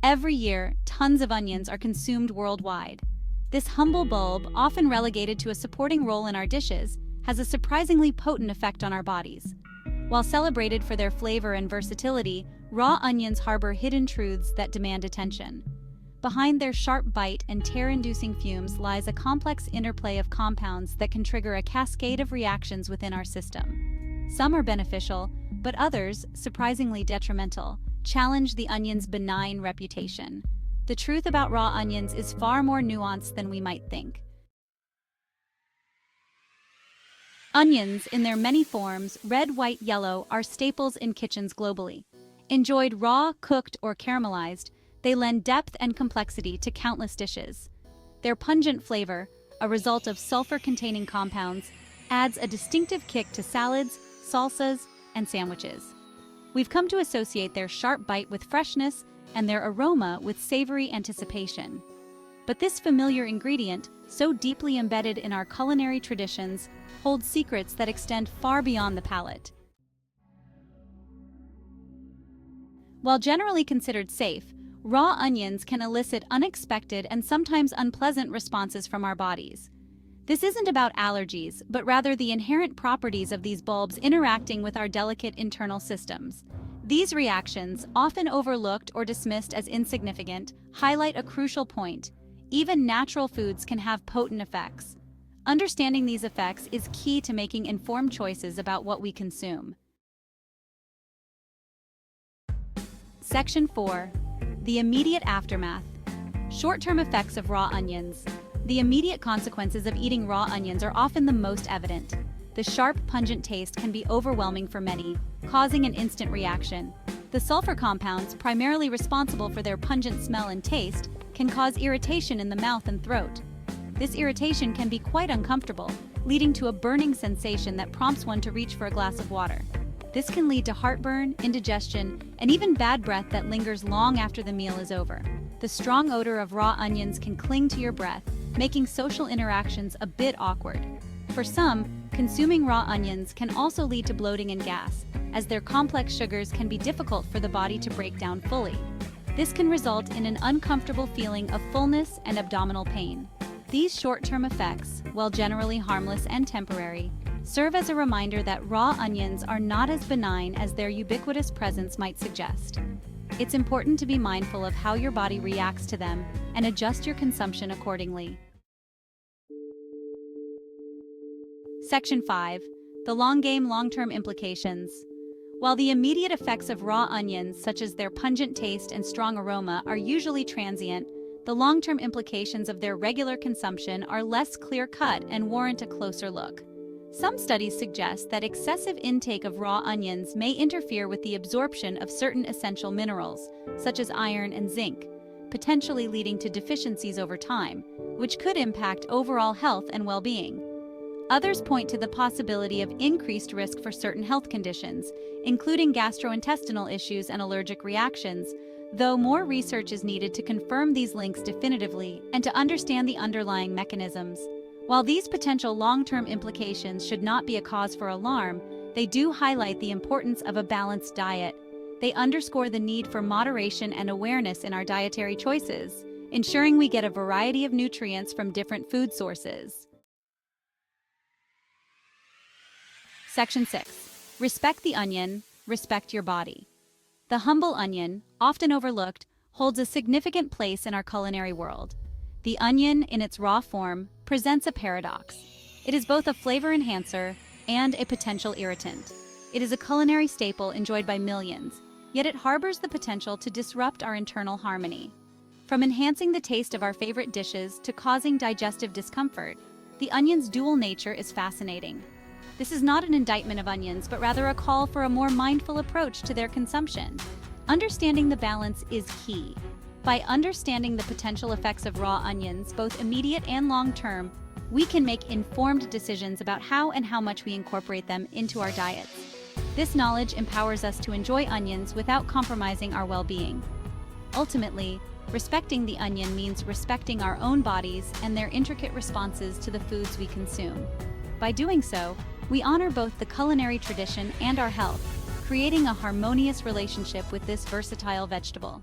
Every year, tons of onions are consumed worldwide. This humble bulb, often relegated to a supporting role in our dishes, has a surprisingly potent effect on our bodies. While celebrated for their flavor and versatility, raw onions harbor hidden truths that demand attention. Behind their sharp bite and tear-inducing fumes lies a complex interplay of compounds that can trigger a cascade of reactions within our system. Some are beneficial, but others, surprisingly detrimental, challenge the onion's benign reputation. The truth about raw onions is far more nuanced than we might think. Onions, in their many forms, red, white, yellow, are staples in kitchens globally. Enjoyed raw, cooked, or caramelized, they lend depth and complexity to countless dishes. Their pungent flavor, a result of sulfur-containing compounds, adds a distinctive kick to salads, salsas, and sandwiches. We've come to associate their sharp bite with freshness and their aroma with savory anticipation. But this familiar ingredient, so deeply embedded in our culinary traditions, holds secrets that extend far beyond the palate. While generally considered safe, raw onions can elicit unexpected and sometimes unpleasant responses from our bodies. This isn't about allergies, but rather the inherent properties of these bulbs interacting with our delicate internal systems. These reactions, often overlooked or dismissed as insignificant, highlight a crucial point. Even natural foods can have potent effects. Understanding these effects is key to making informed choices about what we consume. Section 4. The immediate aftermath. Short-term effects of raw onions. The immediate consequences of eating raw onions are often the most evident. The sharp, pungent taste can be overwhelming for many, causing an instant reaction. The sulfur compounds, primarily responsible for their pungent smell and taste, can cause irritation in the mouth and throat. This irritation can be quite uncomfortable, leading to a burning sensation that prompts one to reach for a glass of water. This can lead to heartburn, indigestion, and even bad breath that lingers long after the meal is over. The strong odor of raw onions can cling to your breath, making social interactions a bit awkward. For some, consuming raw onions can also lead to bloating and gas, as their complex sugars can be difficult for the body to break down fully. This can result in an uncomfortable feeling of fullness and abdominal pain. These short-term effects, while generally harmless and temporary, serve as a reminder that raw onions are not as benign as their ubiquitous presence might suggest. It's important to be mindful of how your body reacts to them and adjust your consumption accordingly. Section 5. The long game, long-term implications. While the immediate effects of raw onions, such as their pungent taste and strong aroma, are usually transient, the long-term implications of their regular consumption are less clear-cut and warrant a closer look. Some studies suggest that excessive intake of raw onions may interfere with the absorption of certain essential minerals, such as iron and zinc, potentially leading to deficiencies over time, which could impact overall health and well-being. Others point to the possibility of increased risk for certain health conditions, including gastrointestinal issues and allergic reactions, though more research is needed to confirm these links definitively and to understand the underlying mechanisms. While these potential long-term implications should not be a cause for alarm, they do highlight the importance of a balanced diet. They underscore the need for moderation and awareness in our dietary choices, ensuring we get a variety of nutrients from different food sources. Section 6. Respect the onion, respect your body. The humble onion, often overlooked, holds a significant place in our culinary world. The onion, in its raw form, presents a paradox. It is both a flavor enhancer and a potential irritant. It is a culinary staple enjoyed by millions, yet it harbors the potential to disrupt our internal harmony. From enhancing the taste of our favorite dishes to causing digestive discomfort, the onion's dual nature is fascinating. This is not an indictment of onions, but rather a call for a more mindful approach to their consumption. Understanding the balance is key. By understanding the potential effects of raw onions, both immediate and long-term, we can make informed decisions about how and how much we incorporate them into our diets. This knowledge empowers us to enjoy onions without compromising our well-being. Ultimately, respecting the onion means respecting our own bodies and their intricate responses to the foods we consume. By doing so, we honor both the culinary tradition and our health, creating a harmonious relationship with this versatile vegetable.